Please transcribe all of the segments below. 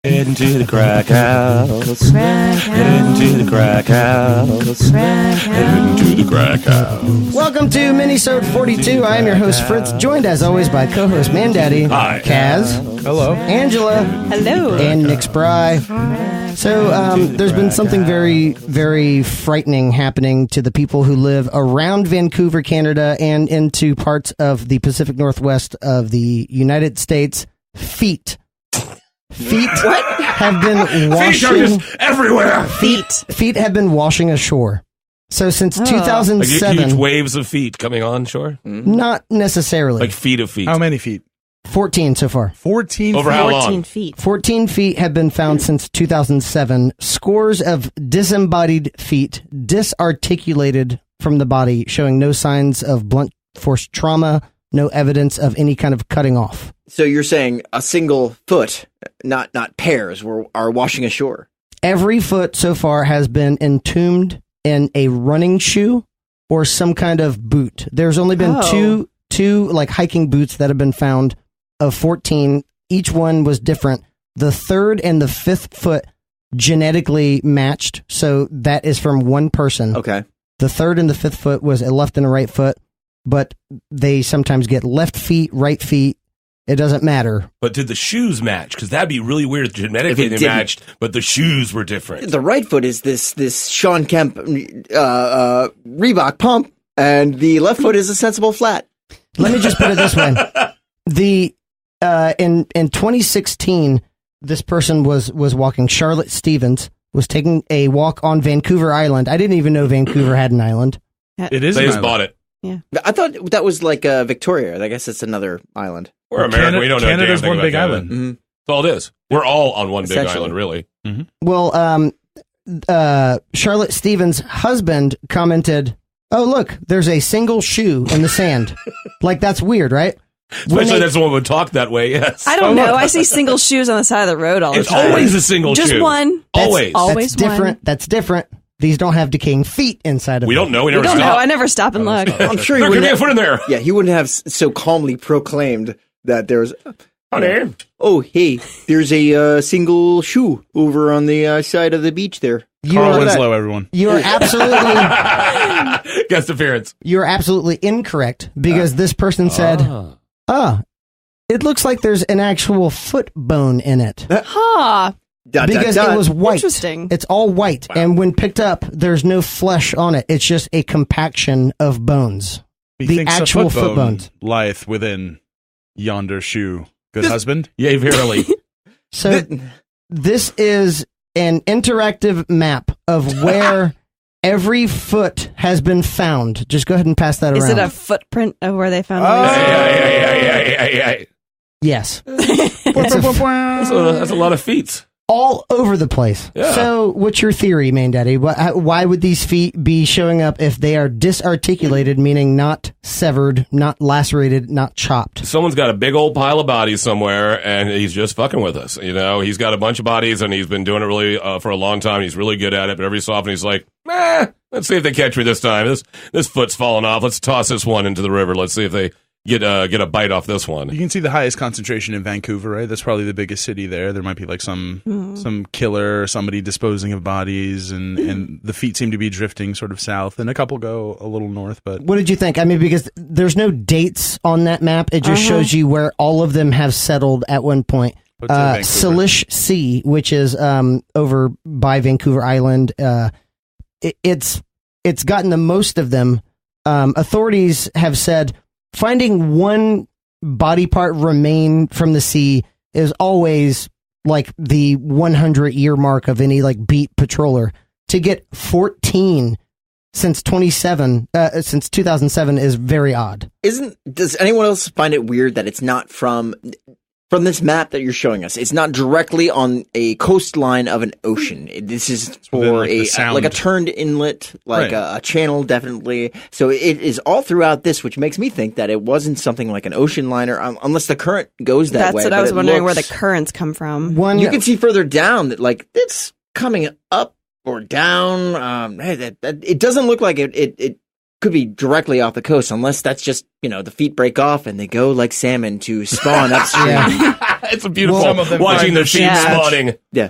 Heading to the crack house. Heading to the crack house. Heading to the crack house. Welcome to Minisode 42. I am your host, Fritz, joined as always by co-host Mandaddy. Hi. Kaz. Hello. Angela. Hello. And Nick Spry. So there's been something very, very frightening happening to the people who live around Vancouver, Canada, and into parts of the Pacific Northwest of the United States. Feet have been washing. Feet are just everywhere. Feet have been washing ashore. So since 2007, Like huge waves of feet coming on shore? not necessarily. Like feet of feet. How many feet? 14 so far. 14 Over feet. how 14 long? feet. 14 feet have been found since 2007. Scores of disembodied feet, disarticulated from the body, showing no signs of blunt force trauma, no evidence of any kind of cutting off. So you're saying a single foot, not pairs, are washing ashore? Every foot so far has been entombed in a running shoe or some kind of boot. There's only been two like hiking boots that have been found of 14. Each one was different. The third and the fifth foot genetically matched, so that is from one person. Okay. The third and the fifth foot was a left and a right foot, but they sometimes get left feet, right feet. It doesn't matter. But did the shoes match? Because that'd be really weird if genetically they matched, but the shoes were different. The right foot is this Sean Kemp Reebok pump, and the left foot is a sensible flat. Let me just put it this way. In 2016, this person was walking. Charlotte Stevens was taking a walk on Vancouver Island. I didn't even know Vancouver had an island. It is. They just bought it. Yeah. I thought that was like Victoria. I guess it's another island. We're American. We don't know Canada's damn thing one about big Canada. island. Mm-hmm. That's all it is. We're all on one big Essentially. island, really. Well, Charlotte Stevens' husband commented, "Oh, look, there's a single shoe in the sand." Like, that's weird, right? Especially that someone would talk that way, yes. I don't know. I see single shoes on the side of the road all the It's time. always a single Just shoe. one. Always. That's different. That's different. These don't have decaying feet inside of We them. don't know. We We never don't know. stop. I never stop and look. I'm sure he There could wouldn't be a have, foot in there. yeah, he wouldn't have so calmly proclaimed that there's. Honey. Oh, hey, there's a single shoe over on the side of the beach there. Carl Winslow, everyone. You are absolutely Guest appearance. you're absolutely incorrect because this person said, it looks like there's an actual foot bone in it Huh. because it was white. Interesting. It's all white, and when picked up, there's no flesh on it. It's just a compaction of bones. The Methinks a actual foot foot bones. lieth within yonder shoe. Good husband. Yea, verily. So this is an interactive map of where every foot has been found. Just go ahead and pass that around. Is it a footprint of where they found Yeah. Yes. That's a lot of feet. All over the place. Yeah. So what's your theory, Mandaddy? Why would these feet be showing up if they are disarticulated, meaning not severed, not lacerated, not chopped? Someone's got a big old pile of bodies somewhere, and he's just fucking with us. You know, he's got a bunch of bodies, and he's been doing it really for a long time. He's really good at it, but every so often he's like, let's see if they catch me this time. This foot's falling off. Let's toss this one into the river. Let's see if they get a bite off this one. You can see the highest concentration in Vancouver, right? That's probably the biggest city there. There might be like some killer or somebody disposing of bodies, and the feet seem to be drifting sort of south, and a couple go a little north. But What did you think? I mean, because there's no dates on that map. It just shows you where all of them have settled at one point. What's in Vancouver? Salish Sea, which is over by Vancouver Island, it's gotten the most of them. Authorities have said finding one body part remain from the sea is always like the 100-year mark of any like beat patroller. To get 14 since 2007 is very odd. Does anyone else find it weird that it's not from this map that you're showing us? It's not directly on a coastline of an ocean. This is for a turned inlet, like a channel, definitely. So it is all throughout this, which makes me think that it wasn't something like an ocean liner, unless the current goes that way. That's what I was wondering, where the currents come from. You can see further down that like it's coming up or down. It doesn't look like it could be directly off the coast, unless that's just, the feet break off and they go like salmon to spawn upstream. It's a beautiful Some of them watching find the the sheep feet. spawning. Yeah.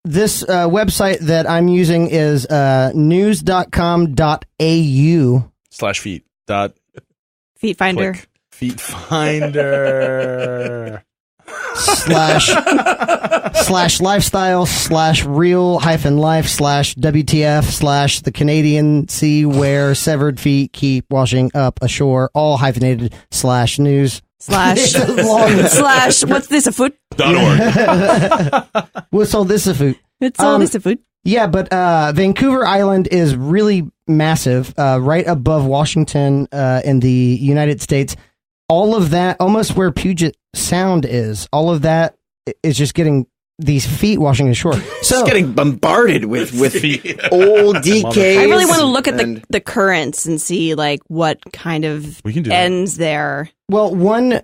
This website that I'm using is news.com.au. /feet. Dot Feet finder. click. Feet finder. // lifestyle / real -life / WTF / the Canadian Sea where severed feet keep washing up ashore, all hyphenated / news. Slash. Long. Slash. What's this, a food? .org. What's all this a food? It's all this, a food. Yeah, but Vancouver Island is really massive, right above Washington in the United States. All of that, almost where Puget Sound is, all of that is just getting these feet washing ashore. So Just getting bombarded with old decays. I really want to look at and- the currents and see like what kind of We can do that. ends there. well, one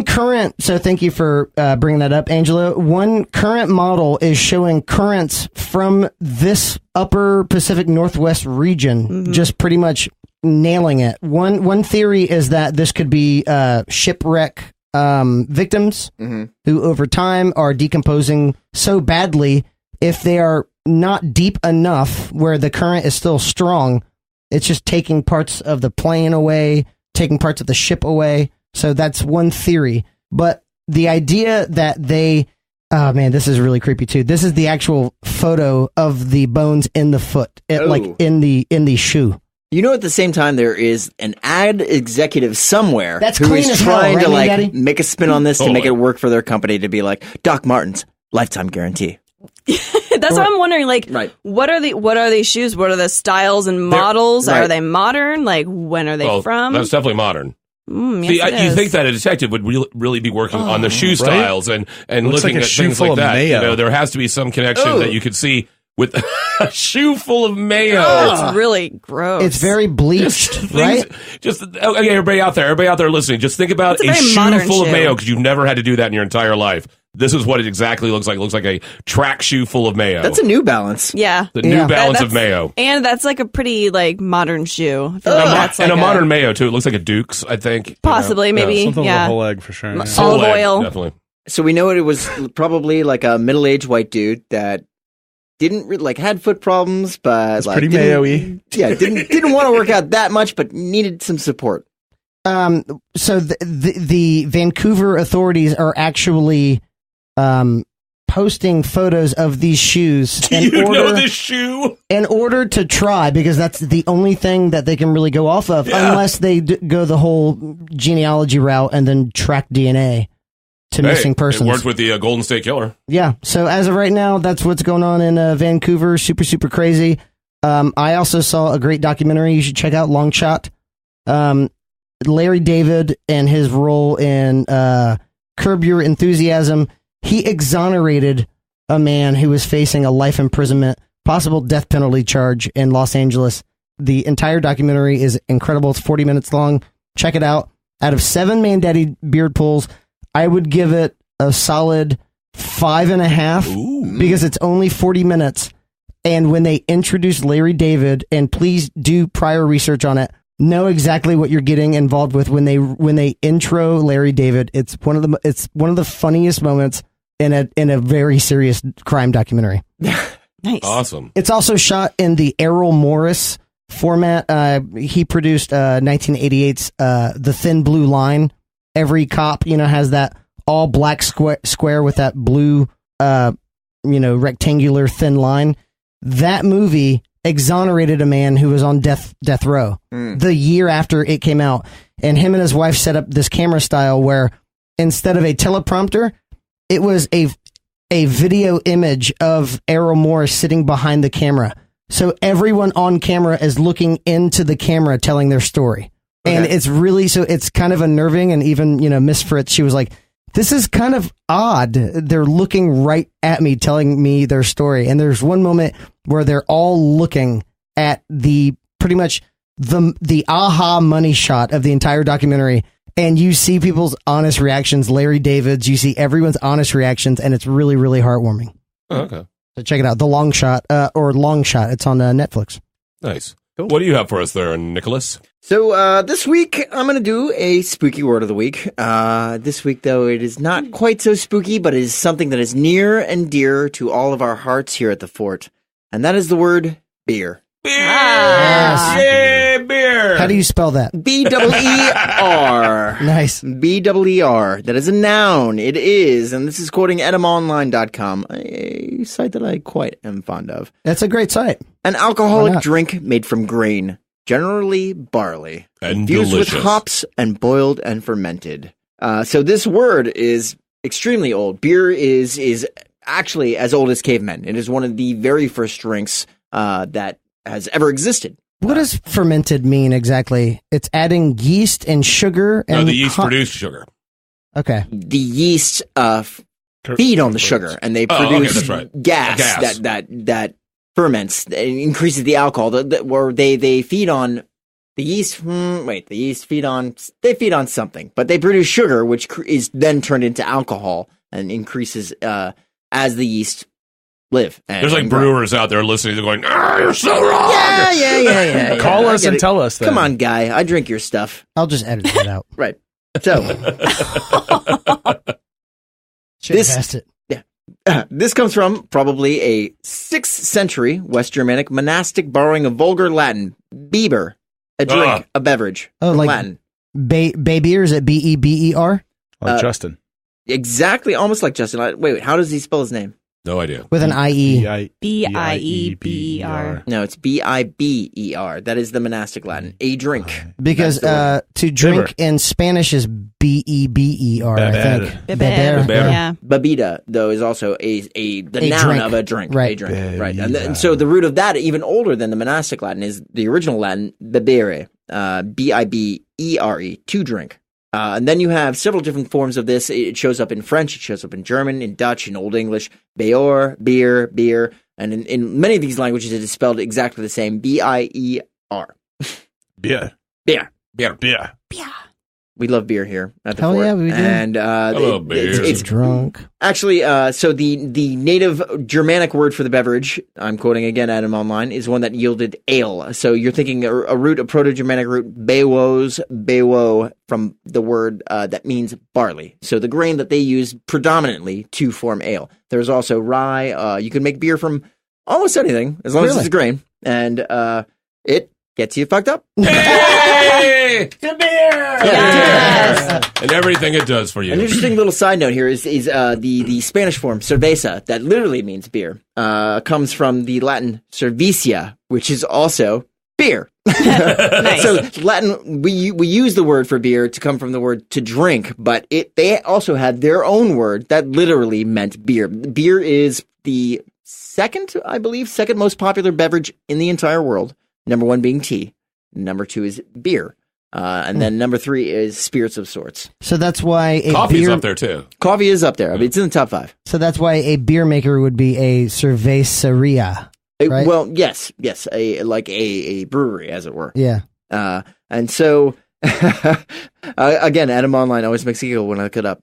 current. So thank you for bringing that up, Angela. One current model is showing currents from this upper Pacific Northwest region, just pretty much nailing it. One theory is that this could be shipwreck victims who over time are decomposing so badly, if they are not deep enough where the current is still strong, it's just taking parts of the plane away, taking parts of the ship away. So that's one theory. But the idea that they, oh man, this is really creepy too. This is the actual photo of the bones in the foot, like in the shoe. You know, at the same time, there is an ad executive somewhere That's who clean is as hell, trying right, to like Mandaddy? make a spin on this to Totally. make it work for their company to be like Doc Martens lifetime guarantee. That's what I'm wondering. Like, Right. what are these shoes? What are the styles and models? right. Are they modern? Like, when are they from? That's definitely modern. Yes, See, it you is. think that a detective would really be working on the shoe styles and Looks looking like a at shoe things full like of that. mayo. You know, there has to be some connection Ooh. that you could see with a shoe full of mayo. It's really gross. It's very bleached, Things- right? Just okay, everybody out there listening, just think about It's a a very shoe modern full of shoe. mayo because you've never had to do that in your entire life. This is what it exactly looks like. It looks like a track shoe full of mayo. That's a New Balance. Yeah. the Yeah. New Balance That- of mayo. And that's like a pretty like modern shoe. I feel And, like a, that's and like a modern mayo too. It looks like a Duke's, I think. you know. possibly, Yeah. maybe. Something with a Yeah. whole egg for sure. Yeah. Full Olive leg, oil. definitely. So we know it was probably like a middle-aged white dude that didn't like had foot problems, but It's like pretty didn't- mayo-y. Yeah, didn't want to work out that much, but needed some support. So the Vancouver authorities are actually posting photos of these shoes You know this shoe? in order to try, because that's the only thing that they can really go off of, Yeah. unless they go the whole genealogy route and then track DNA to missing persons. It worked with the Golden State Killer. Yeah. So as of right now, that's what's going on in Vancouver. Super, super crazy. I also saw a great documentary you should check out, Long Shot. Larry David and his role in Curb Your Enthusiasm. He exonerated a man who was facing a life imprisonment, possible death penalty charge in Los Angeles. The entire documentary is incredible. It's 40 minutes long. Check it out. Out of 7 Mandaddy beard pulls, I would give it a solid 5.5 because it's only 40 minutes. And when they introduce Larry David, and please do prior research on it, know exactly what you're getting involved with when they intro Larry David. It's one of the funniest moments in a very serious crime documentary. Nice. Awesome. It's also shot in the Errol Morris format. He produced 1988's The Thin Blue Line. Every cop, has that all black square with that blue, rectangular thin line. That movie exonerated a man who was on death row the year after it came out. And him and his wife set up this camera style where instead of a teleprompter, it was a video image of Errol Morris sitting behind the camera. So everyone on camera is looking into the camera telling their story. Okay. And it's really, so it's kind of unnerving. And even, Miss Fritz, she was like, this is kind of odd. They're looking right at me, telling me their story. And there's one moment where they're all looking at pretty much the aha money shot of the entire documentary. And you see people's honest reactions, Larry David's, you see everyone's honest reactions, and it's really, really heartwarming. Oh, okay. So check it out. The Long Shot, or Long Shot. It's on Netflix. Nice. What do you have for us there, Nicholas? So this week, I'm going to do a spooky word of the week. This week, though, it is not quite so spooky, but it is something that is near and dear to all of our hearts here at the fort. And that is the word beer. Beer! Yay, beer! How do you spell that? B-E-E-R. Nice. B-E-E-R. That is a noun. It is, and this is quoting etymonline.com, a site that I quite am fond of. That's a great site. An alcoholic drink made from grain, generally barley, and infused delicious. with hops and boiled and fermented. So this word is extremely old. Beer is actually as old as cavemen. It is one of the very first drinks that has ever existed. What does fermented mean exactly? It's adding yeast and sugar. And No, the yeast produced sugar. Okay. The yeast feed on the sugar, and they produce that's right. gas. that ferments, and increases the alcohol. Where they feed on the yeast. The yeast feed on something, but they produce sugar, which is then turned into alcohol and increases as the yeast live. There's like brewers out there listening to going, you're so wrong. Yeah. Call us and tell us that. Come on, guy. I drink your stuff. I'll just edit that out. Right. So this comes from probably a 6th century West Germanic monastic borrowing of vulgar Latin. Biber, a drink, a beverage. Oh, like Latin. Beer, is it B-E-B-E-R? Like Justin. Exactly, almost like Justin. Wait, how does he spell his name? No idea. With an I-E. B-I-E-B-E-R. No, it's B-I-B-E-R. That is the monastic Latin. A drink. Because to drink in Spanish is B-E-B-E-R, I think. Beber. Yeah. Bebida, though, is also the noun drink. of a drink. Right. A drink. Right. And so the root of that, even older than the monastic Latin, is the original Latin, bebere, B-I-B-E-R-E, to drink. And then you have several different forms of this. It shows up in French, it shows up in German, in Dutch, in Old English, beor, beer. And in many of these languages, it is spelled exactly the same, B-I-E-R. Beer. We love beer here at the Hell fort. yeah, we do. And love beer. It's drunk. Actually, so the native Germanic word for the beverage, I'm quoting again Adam Online, is one that yielded ale. So you're thinking a Proto-Germanic root, bewo, from the word that means barley. So the grain that they use predominantly to form ale. There's also rye. You can make beer from almost anything, as long as it's grain. And it gets you fucked up. Hey! To beer! Yes. And everything it does for you. An interesting little side note here is the Spanish form cerveza, that literally means beer, comes from the Latin cervicia, which is also beer. Nice. So Latin, we use the word for beer to come from the word to drink, but they also had their own word that literally meant beer. Beer is the second most popular beverage in the entire world. Number 1 being tea. Number 2 is beer. And then number 3 is spirits of sorts. So that's why Coffee's up there too. Coffee is up there. I mean, it's in the top 5. So that's why a beer maker would be a cerveceria. Right? Well, yes, a brewery, as it were. Yeah. And so, again, Adam Online always makes a giggle when I look it up.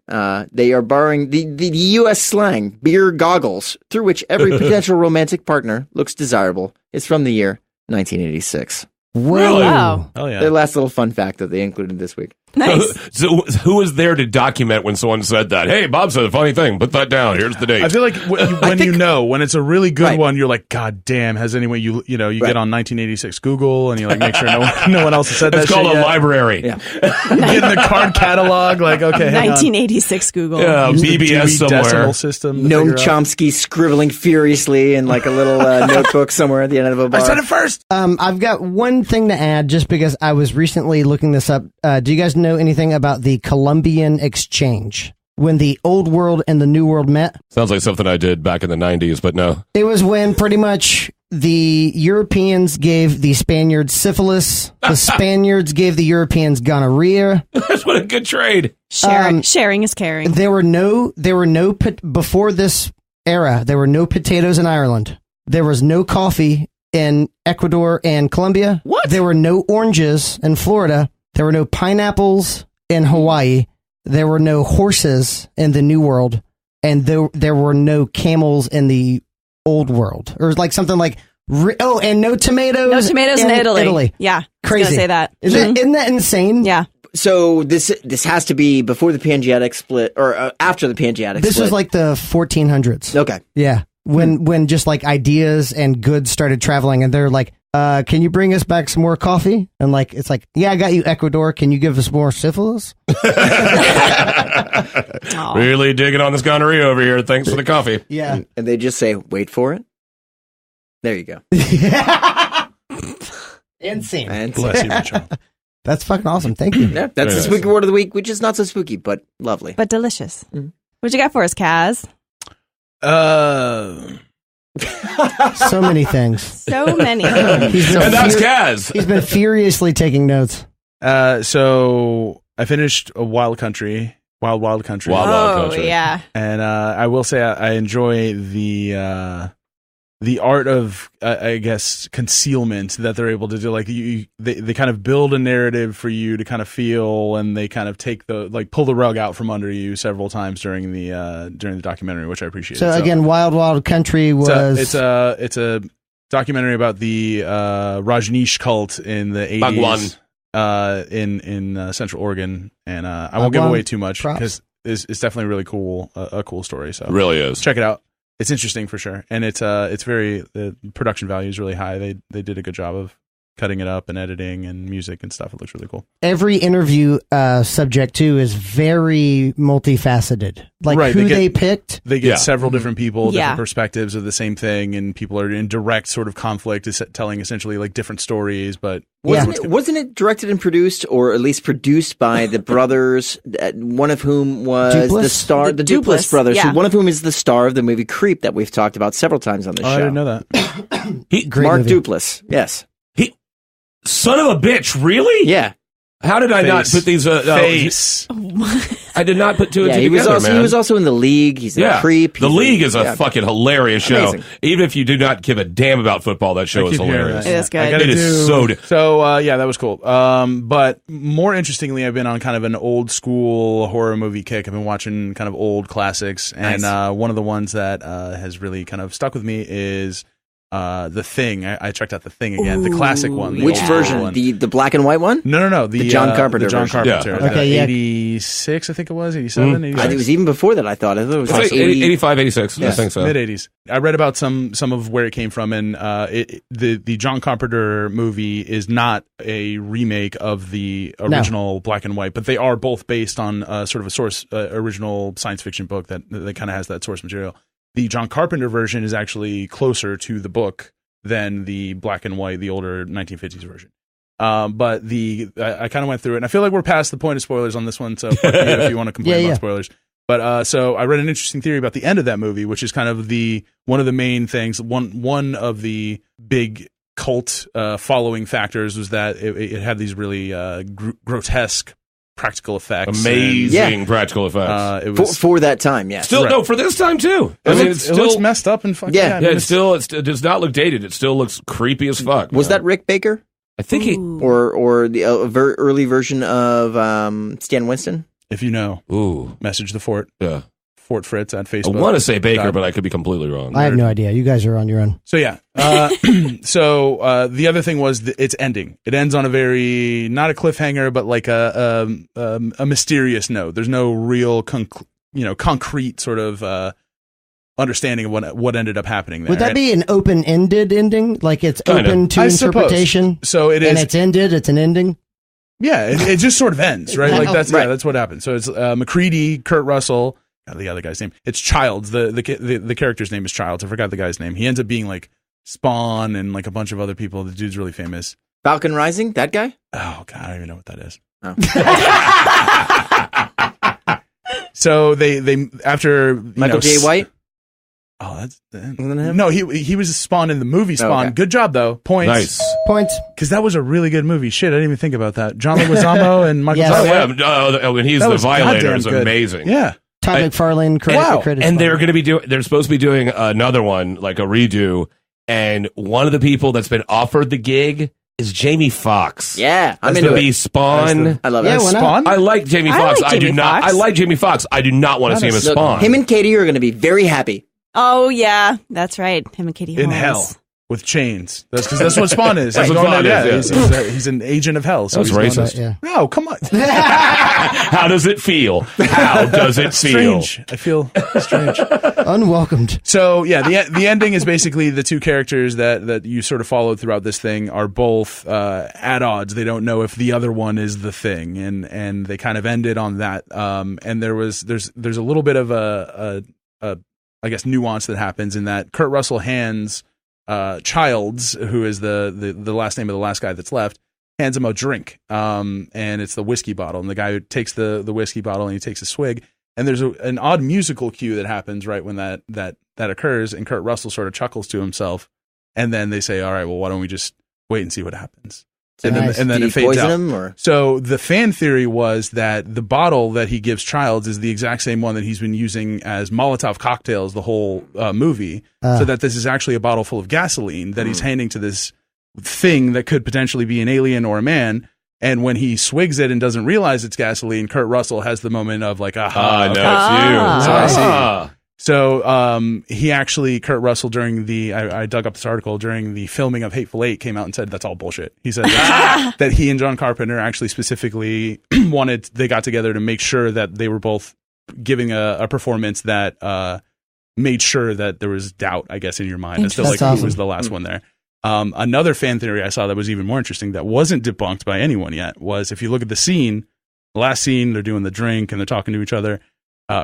They are borrowing the U.S. slang, beer goggles, through which every potential romantic partner looks desirable. It's from the year 1986. Really? Wow. Oh, yeah. Their last little fun fact that they included this week. Nice. So who was there to document when someone said that? Hey, Bob said a funny thing. Put that down. Here's the date. I feel like when it's a really good Right. one, you're like, God damn, has anyone, you get on 1986 Google and you like make sure no one else has said that It's called shit a yet. library. Yeah. Get in the card catalog, like, okay, hang on. 1986 Google. Yeah, Use the BBS Dewey somewhere. Decimal system. to Noam figure out. Chomsky scribbling furiously in like a little notebook somewhere at the end of a bar. I said it first. I've got one thing to add just because I was recently looking this up. Do you guys know anything about the Columbian Exchange? When the old world and the new world met? Sounds like something I did back in the 90s, but no. It was when pretty much the Europeans gave the Spaniards syphilis, the Spaniards gave the Europeans gonorrhea. That's what a good trade. Sharing is caring. Before this era, there were no potatoes in Ireland. There was no coffee in Ecuador and Colombia. What? There were no oranges in Florida. There were no pineapples in Hawaii. There were no horses in the New World. And there were no camels in the Old World. Or like something like And no tomatoes. No tomatoes in Italy. Yeah. Crazy. I was gonna say that. Isn't that insane? Yeah. So this has to be before the Pangeatic split, or after the Pangeatic split. This was like the 1400s. Okay. Yeah. When just like ideas and goods started traveling, and they're like, can you bring us back some more coffee? And like, it's like, yeah, I got you, Ecuador. Can you give us more syphilis? Really digging on this gonorrhea over here. Thanks for the coffee. Yeah. And they just say, wait for it. There you go. Insane. Bless you, Richard. That's fucking awesome. Thank you. Yeah, that's the spooky word of the week, which is not so spooky, but lovely. But delicious. What'd you got for us, Kaz? So many things. So many. And that's Kaz. He's been furiously taking notes. So I finished a Wild Country. Wild Country. Yeah. And I will say I enjoy the art of, I guess, concealment that they're able to do. Like they kind of build a narrative for you to kind of feel, and they kind of pull the rug out from under you several times during the documentary, which I appreciate. So again, Wild Country was it's a documentary about the Rajneesh cult in the 80s in Central Oregon, and I won't give away too much because it's definitely really cool, a cool story. So really is. Check it out. It's interesting for sure, and it's very, the production value is really high. They did a good job of cutting it up and editing and music and stuff. It looks really cool. Every interview subject too is very multifaceted. Like right, they picked. They get several different people, Yeah. different perspectives of the same thing, and people are in direct sort of conflict, telling essentially like different stories. But wasn't it directed and produced, or at least produced by the brothers? One of whom was Duplass? the star, the Duplass brothers. Yeah. One of whom is the star of the movie Creep that we've talked about several times on this show. I didn't know that. Mark Duplass. Yes. Son of a bitch, really? Yeah. How did I not put these... Face. I did not put two and two together, man. He was also in The League. He's in Creep. The League is a fucking hilarious show. Amazing. Even if you do not give a damn about football, that show is hilarious. It is good. It is so... yeah, that was cool. But more interestingly, I've been on kind of an old school horror movie kick. I've been watching kind of old classics. Nice. And one of the ones that has really kind of stuck with me is... The Thing. I checked out The Thing again, the classic one. Which version? One. The black and white one? No. The John Carpenter the John version. Carpenter. Yeah. Okay, 86, I think it was. 87, 86. It was even before that, I thought. I thought it was like 85, 86. I think so. Mid-80s. I read about some of where it came from, and the John Carpenter movie is not a remake of the original black and white, but they are both based on sort of a source original science fiction book that kind of has that source material. The John Carpenter version is actually closer to the book than the black and white, the older 1950s version. But I kind of went through it, and I feel like we're past the point of spoilers on this one, so fuck you if you want to complain about spoilers. But so I read an interesting theory about the end of that movie, which is kind of one of the main things. One of the big cult following factors was that it had these really grotesque practical effects. Amazing practical effects. It was for that time, yes. Still, no, for this time too. It looks messed up and fucking it does not look dated. It still looks creepy as fuck. Was that Rick Baker? I think he or the early version of Stan Winston. If you know, message the fort. Yeah. Fort Fritz at Facebook. I want to say Baker, but I could be completely wrong. I have no idea. You guys are on your own. So yeah. So the other thing was its ending. It ends on a very not a cliffhanger, but like a mysterious note. There's no real concrete sort of understanding of what ended up happening there. Would that be an open-ended ending? Like it's open to interpretation? So it is. And it's ended. It's an ending. Yeah, it just sort of ends, right? Like that's what happened. So it's McCready, Kurt Russell. The other guy's name. It's Childs. The character's name is Childs. I forgot the guy's name. He ends up being like Spawn and like a bunch of other people. The dude's really famous. Falcon Rising, that guy? Oh God, I don't even know what that is. Oh. So they after Michael J. White. Oh, that's no. He was Spawn in the movie Spawn. Oh, okay. Good job though. Points. Nice points. Because that was a really good movie. Shit, I didn't even think about that. John Leguizamo and Michael. When he's the violator is amazing. Yeah. Todd McFarlane. And they're going to be they're supposed to be doing another one, like a redo. And one of the people that's been offered the gig is Jamie Foxx. Yeah, I'm into it. Spawn. I love it. Yeah, Spawn. I like Jamie Foxx. I like Jamie Foxx. I do not want to see him as Spawn. Him and Katie are going to be very happy. Oh yeah, that's right. Him and Katie Holmes. In hell. with chains. That's because that's what Spawn is. That's what Spawn is, yeah. He's an agent of hell. So That's racist. No, come on. How does it feel? How does it feel? Strange. I feel strange. Unwelcomed. So yeah, the ending is basically the two characters that you sort of followed throughout this thing are both at odds. They don't know if the other one is the thing, and they kind of ended on that. And there's a little bit of a I guess nuance that happens in that Kurt Russell hands Childs, who is the last name of the last guy that's left, hands him a drink, and it's the whiskey bottle, and the guy who takes the whiskey bottle and he takes a swig, and there's an odd musical cue that happens right when that occurs, and Kurt Russell sort of chuckles to himself, and then they say, all right, well, why don't we just wait and see what happens? And then it fades out. Him, or? So the fan theory was that the bottle that he gives Childs is the exact same one that he's been using as Molotov cocktails the whole movie, so that this is actually a bottle full of gasoline that he's handing to this thing that could potentially be an alien or a man. And when he swigs it and doesn't realize it's gasoline, Kurt Russell has the moment of like, aha, no, it's you. So I see. So he actually, Kurt Russell, during I dug up this article, during the filming of Hateful Eight, came out and said that's all bullshit. He said that he and John Carpenter actually specifically they got together to make sure that they were both giving a performance that made sure that there was doubt, I guess, in your mind as to like who was the last one there. Another fan theory I saw that was even more interesting that wasn't debunked by anyone yet was if you look at the last scene, they're doing the drink and they're talking to each other.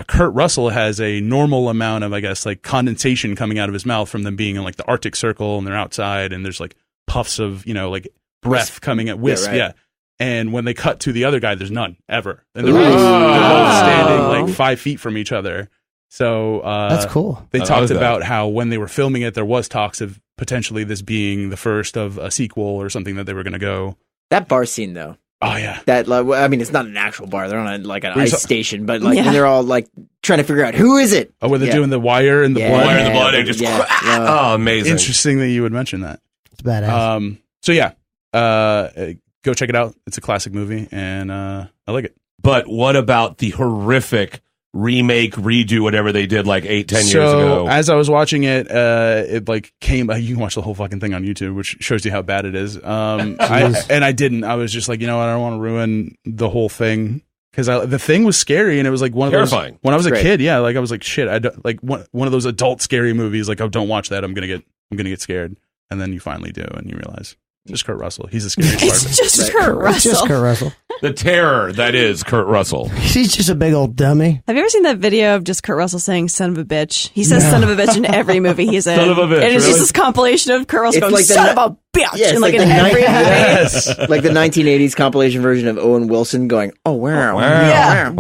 Kurt Russell has a normal amount of, I guess, like condensation coming out of his mouth from them being in like the Arctic Circle and they're outside and there's like puffs of, like breath coming at wisp. Yeah. And when they cut to the other guy, there's none ever. And they're both standing like 5 feet from each other. So that's cool. They talked about how when they were filming it, there was talks of potentially this being the first of a sequel or something that they were going to go. That bar scene, though. Oh yeah, that I mean, it's not an actual bar. They're on an ice station, but like when they're all like trying to figure out who is it. Oh, where they're doing the wire and the blood. Wire and the blood. And just oh, amazing! Interesting that you would mention that. It's badass. So yeah, go check it out. It's a classic movie, and I like it. But what about the horrific remake, redo, whatever they did like 8-10 years ago? So as I was watching it, it like came. You can watch the whole fucking thing on YouTube, which shows you how bad it is. I didn't. I was just like, you know what? I don't want to ruin the whole thing because the thing was scary and it was like one of terrifying. Those. When I was a kid, yeah, like I was like, shit. I don't, like one of those adult scary movies. Like, oh, don't watch that. I'm gonna get scared. And then you finally do, and you realize. Just Kurt Russell. He's a scary part. It's just Kurt Russell. Just Kurt Russell. The terror that is Kurt Russell. He's just a big old dummy. Have you ever seen that video of just Kurt Russell saying "son of a bitch"? He says "son of a bitch" in every movie he's in. Son of a bitch. And it's just this compilation of Kurt Russell going like "son of a bitch" yeah, in like in every movie. Yes. Like the 1980s compilation version of Owen Wilson going, "Oh wow, Yeah.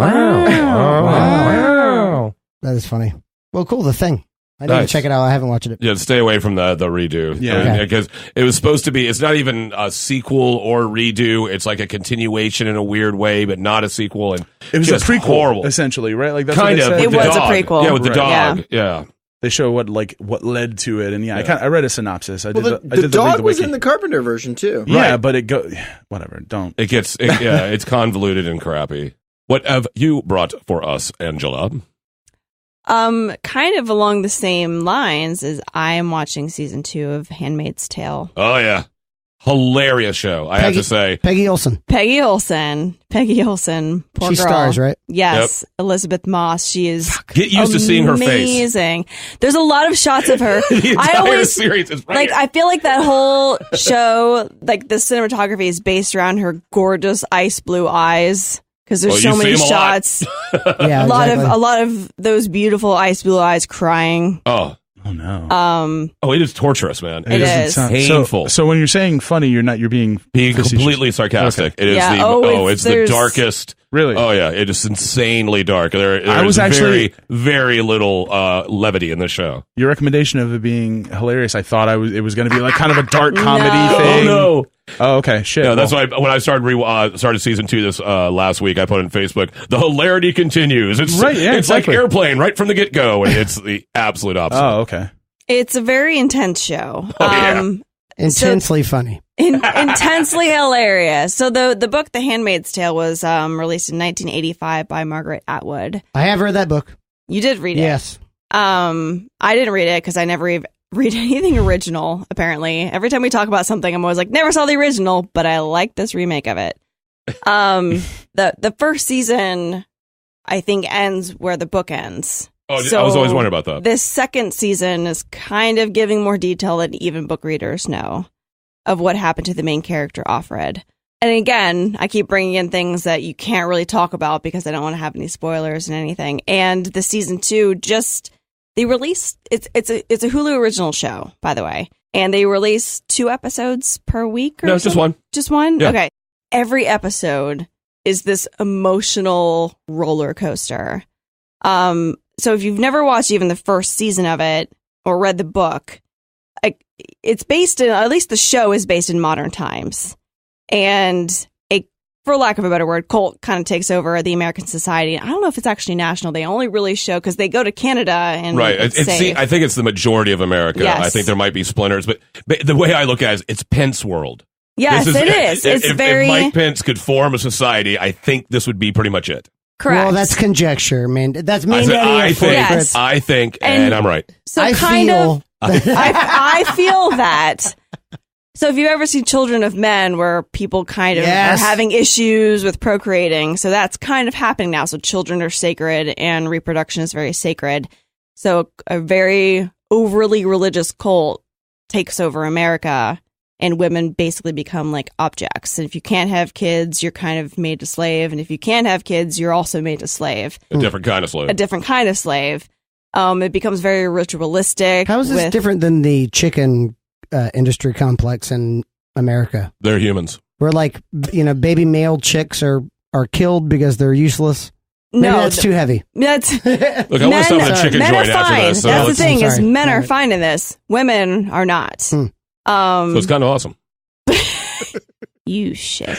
Wow. That is funny. Well, cool. The Thing. I need to check it out. I haven't watched it. Yeah, stay away from the redo. Yeah. Because it was supposed to be, it's not even a sequel or redo. It's like a continuation in a weird way, but not a sequel. And it was a prequel, horrible. Essentially, right? Like that's kind what of. they said. It was a prequel. Yeah, with the dog. Yeah. They show what led to it, and I read a synopsis. The dog was in the Carpenter version too. Yeah, right. but whatever. Don't. It's convoluted and crappy. What have you brought for us, Angela? Kind of along the same lines as I am watching season 2 of Handmaid's Tale. Oh yeah, hilarious show. I have to say, Peggy Olson. Poor She girl. stars, right? Yes, yep. Elizabeth Moss. She is get used to seeing her face. Amazing. There's a lot of shots of her. The entire series is right. Like I feel like that whole show, like the cinematography is based around her gorgeous ice blue eyes. Because there's so many shots, yeah, a lot of those beautiful ice blue eyes crying. Oh no! It is torturous, man. It is painful. So when you're saying funny, you're being completely sarcastic. Okay. It is it's the darkest. Really? Oh yeah, it is insanely dark. There was actually very little levity in the show. Your recommendation of it being hilarious, I thought it was going to be like kind of a dark comedy thing. Oh no. Oh, okay. Shit. No, that's why when I started season 2 this last week, I put on Facebook, the hilarity continues. It's right, yeah, it's exactly. like Airplane right from the get-go, and it's the absolute opposite. Oh, okay. It's a very intense show. Intensely funny. Intensely hilarious. So the book, The Handmaid's Tale, was released in 1985 by Margaret Atwood. I have read that book. You did read it? Yes. I didn't read it because I never read anything original, apparently. Every time we talk about something, I'm always like, never saw the original, but I like this remake of it. The first season, I think, ends where the book ends. Oh, so I was always wondering about that. This second season is kind of giving more detail than even book readers know of what happened to the main character, Offred. And again, I keep bringing in things that you can't really talk about because I don't want to have any spoilers and anything. And the season 2 they released, it's a Hulu original show, by the way. And they release 2 episodes per week or No, just one. Just one? Yeah. Okay. Every episode is this emotional roller coaster. So if you've never watched even the first season of it or read the book, it's based in, at least the show is based in modern times. And for lack of a better word, cult kind of takes over the American society. I don't know if it's actually national. They only really show because they go to Canada and right. I think it's the majority of America. Yes. I think there might be splinters, but the way I look at it is it's Pence world. Yes, it is. It's very. If Mike Pence could form a society, I think this would be pretty much it. Correct. Well, that's conjecture, man. That's me. I think, and I'm right. So I feel that. So if you've ever seen Children of Men, where people kind of are having issues with procreating, so that's kind of happening now. So children are sacred and reproduction is very sacred. So a very overly religious cult takes over America and women basically become like objects. And if you can't have kids, you're kind of made a slave. And if you can't have kids, you're also made a slave. A different kind of slave. A different kind of slave. It becomes very ritualistic. How is this different than the chicken industry complex in America? They're humans. Where baby male chicks are killed because they're useless. Maybe that's too heavy. That's look. I want to stop at a chicken joint after this. So that's the thing is men are fine in this. Women are not. So it's kind of awesome. You shit.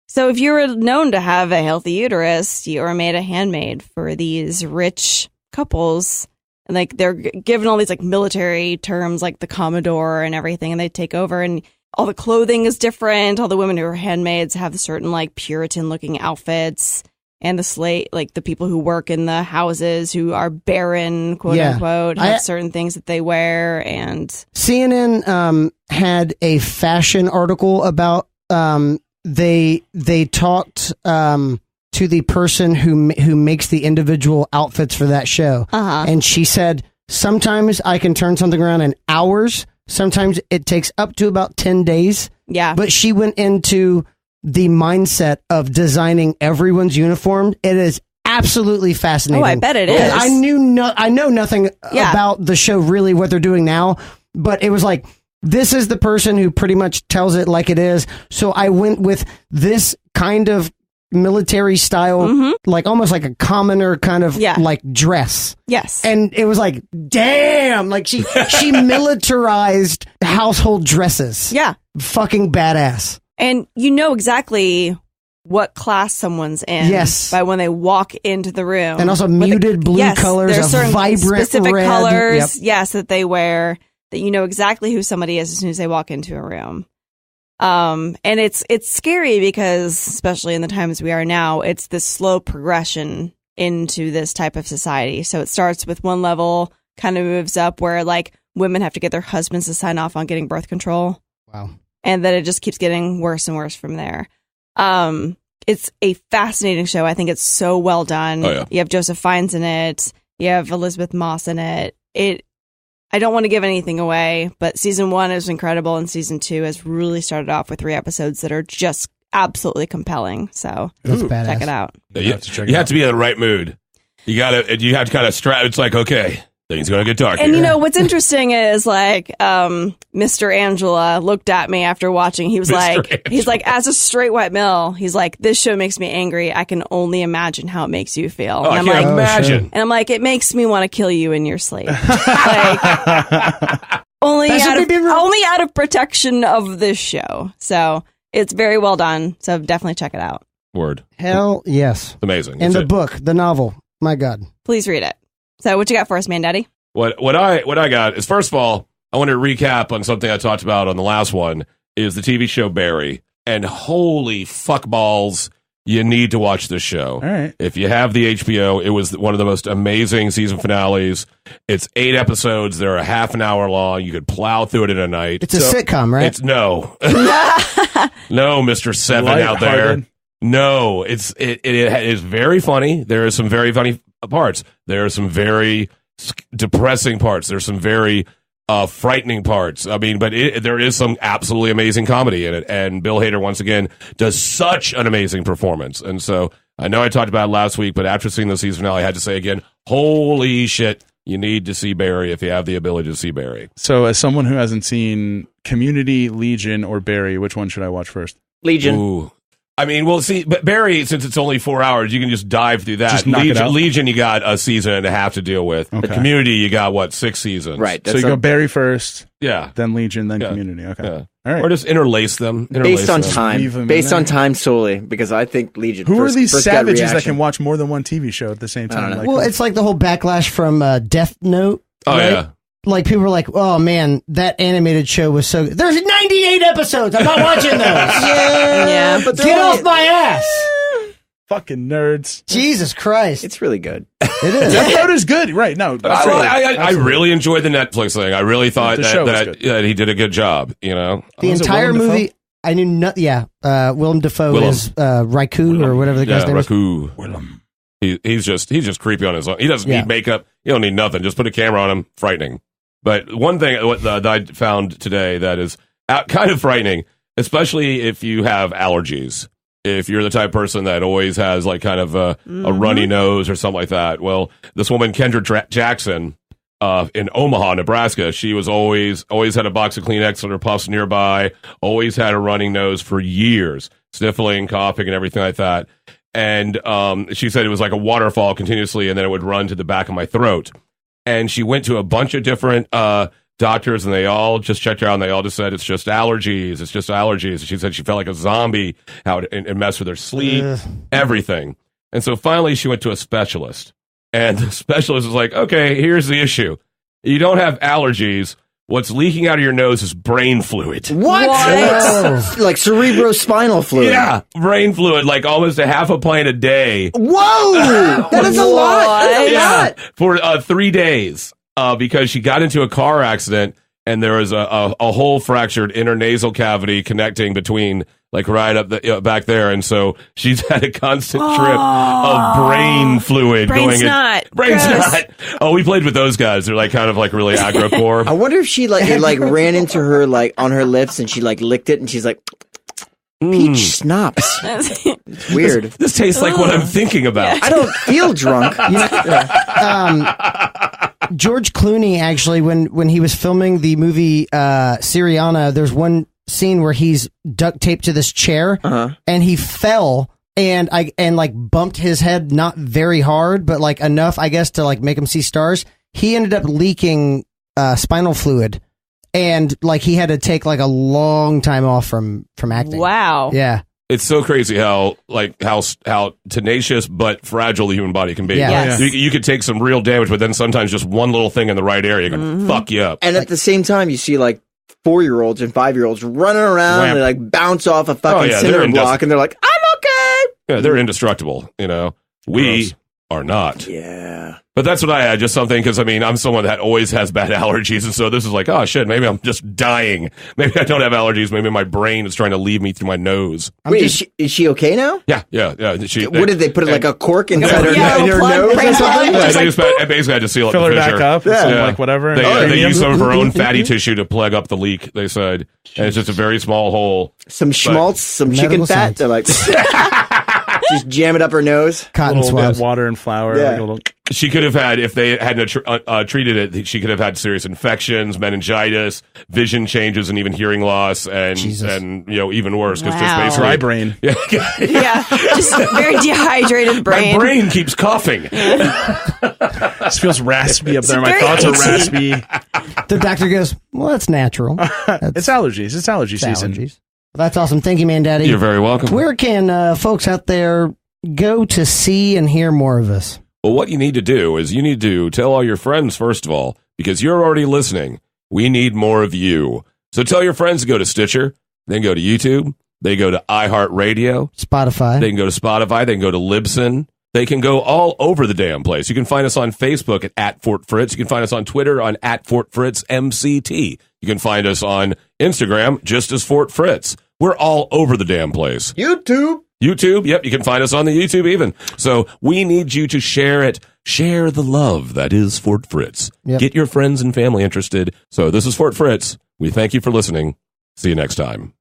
So if you're known to have a healthy uterus, you are made a handmaid for these rich couples. And they're given all these military terms like the Commodore and everything, and they take over and all the clothing is different. All the women who are handmaids have certain Puritan looking outfits, and the people who work in the houses who are barren, quote unquote, have certain things that they wear. And CNN had a fashion article about they talked to the person who makes the individual outfits for that show. And she said, sometimes I can turn something around in hours. Sometimes it takes up to about 10 days. Yeah. But she went into the mindset of designing everyone's uniform. It is absolutely fascinating. Oh, I bet it is. I know nothing about the show, really, what they're doing now. But it was this is the person who pretty much tells it like it is. So I went with this kind of military style, almost like a commoner kind of dress. Yes. And it was damn, she militarized household dresses. Yeah. Fucking badass. And you know exactly what class someone's in by when they walk into the room. And also muted blue colors, there's certain vibrant specific red colors, that they wear, that you know exactly who somebody is as soon as they walk into a room. And it's scary because, especially in the times we are now, it's this slow progression into this type of society. So it starts with one level, kind of moves up where women have to get their husbands to sign off on getting birth control. Wow. And then it just keeps getting worse and worse from there. It's a fascinating show. I think it's so well done. Oh, yeah. You have Joseph Fiennes in it. You have Elizabeth Moss in it. I don't want to give anything away, but season 1 is incredible, and season 2 has really started off with 3 episodes that are just absolutely compelling. So check it out. You have to be in the right mood. You have to kind of strap. It's okay, things going to get dark. And what's interesting is Mr. Angela looked at me after watching. He was he's as a straight white male, he's this show makes me angry. I can only imagine how it makes you feel. Oh, and I can't imagine. Sure. And I'm it makes me want to kill you in your sleep. only out of protection of this show. So it's very well done. So definitely check it out. Word. Hell yes. Amazing. And the book, the novel. My God. Please read it. So what you got for us, Mandaddy? What I got is, first of all, I want to recap on something I talked about on the last one, is the TV show Barry. And holy fuck balls, you need to watch this show. All right. If you have the HBO, it was one of the most amazing season finales. It's 8 episodes. They're a half an hour long. You could plow through it in a night. It's a sitcom, right? It's no, no, Mr. Seven out there. No, it is very funny. There are some very funny parts. There are some very depressing parts. There's some very frightening parts. I mean, but there is some absolutely amazing comedy in it. And Bill Hader, once again, does such an amazing performance. And so I know I talked about it last week, but after seeing the season finale, I had to say again, holy shit, you need to see Barry if you have the ability to see Barry. So as someone who hasn't seen Community, Legion, or Barry, which one should I watch first? Legion. Ooh. I mean, we'll see. But Barry, since it's only 4 hours, you can just dive through that. Just knock it out. Legion, you got a season and a half to deal with. Okay. The Community, you got, 6 seasons? Right. So you go Barry first, Yeah. then Legion, then Community. Okay. Yeah. All right. Or just interlace them. Based on them. time. Based on time solely, because I think Legion. Who are these first got savages that reaction. can watch more than one TV show at the same time? Like, Well, it's like the whole backlash from Death Note. Oh, right? yeah. Like, people were like, oh, man, that animated show was so good. There's 98 episodes. I'm not watching those. Yeah. but Get off my ass. fucking nerds. Jesus Christ. It's really good. It is. Death Note is good. Right. No. I really enjoyed the Netflix thing. I really thought The show was that good. he did a good job, you know? The Was it entire Willem movie, I knew not. Yeah, Willem Dafoe is Raikou or whatever the guy's name is. Raikou. He's just creepy on his own. He doesn't need makeup. You don't need nothing. Just put a camera on him. Frightening. But one thing that I found today that is kind of frightening, especially if you have allergies. If you're the type of person that always has like kind of a runny nose or something like that. Well, this woman, Kendra Jackson, in Omaha, Nebraska, she was always had a box of Kleenex and her puffs nearby, always had a running nose for years, sniffling, coughing, and everything like that. And she said it was like a waterfall continuously, and then it would run to the back of my throat. And she went to a bunch of different doctors, and they all just checked her out, and they all just said, it's just allergies. It's just allergies. And she said she felt like a zombie, how it messed with her sleep, everything. And so finally she went to a specialist. And the specialist was like, okay, here's the issue. You don't have allergies. What's leaking out of your nose is brain fluid. What? Like cerebrospinal fluid. Yeah, brain fluid, like almost a half a pint a day. Whoa! That is a lot. That's a lot. For 3 days, because she got into a car accident and there was a whole fractured intranasal cavity connecting between, like right up the back there, and so she's had a constant trip of brain fluid Brain going snot. Brain Gross. snot. Oh, we played with those guys. They're like kind of like really aggro core. I wonder if she it ran into her like on her lips and she like licked it and she's like peach schnapps. It's weird. This tastes like what I'm thinking about. I don't feel drunk. George Clooney, actually, when he was filming the movie Syriana, there's one scene where he's duct taped to this chair and he fell and bumped his head, not very hard, but like enough, I guess, to like make him see stars. He ended up leaking spinal fluid, and like he had to take like a long time off from acting. Wow. Yeah. It's so crazy how tenacious but fragile the human body can be. Yeah. Yes. You could take some real damage, but then sometimes just one little thing in the right area can fuck you up. And at the same time, you see like 4-year-olds and 5-year-olds running around Wham. and they like bounce off a fucking cinder block and they're like, I'm okay. Yeah, they're indestructible, you know. We are not. Yeah. But that's what I had, just something, because I mean, I'm someone that always has bad allergies, and so this is like, oh shit, maybe I'm just dying. Maybe I don't have allergies. Maybe my brain is trying to leave me through my nose. Wait, is she okay now? Yeah. What did they put like a cork inside her Yeah, in her plug, nose or brain something? plug. I basically had to seal up Fill the her fissure. back up. Yeah. Some, like whatever. They use some of her own fatty tissue to plug up the leak, they said. And it's just a very small hole. Some schmaltz, some chicken Medical fat. science. They're like, just jam it up her nose. Cotton little swabs. bit water and flour. Yeah. Like a little, She could have had, if they hadn't treated it, she could have had serious infections, meningitis, vision changes, and even hearing loss, and even worse, because just Wow. basically dry brain. Yeah, just very dehydrated brain. my brain keeps coughing. This feels raspy up there. My very thoughts are itchy. raspy. The doctor goes, well, that's natural. It's allergies. It's allergy It's season. allergies. Well, that's awesome. Thank you, Mandaddy. You're very welcome. Where can folks out there go to see and hear more of us? Well, what you need to do is you need to tell all your friends, first of all, because you're already listening. We need more of you. So tell your friends to go to Stitcher, then go to YouTube, They go to iHeartRadio. Spotify. They can go to Spotify. They can go to Libsyn. They can go all over the damn place. You can find us on Facebook at Fort Fritz. You can find us on Twitter on at Fort Fritz MCT. You can find us on Instagram just as Fort Fritz. We're all over the damn place. YouTube, yep, you can find us on the YouTube even. So we need you to share it. Share the love that is Fort Fritz. Yep. Get your friends and family interested. So this is Fort Fritz. We thank you for listening. See you next time.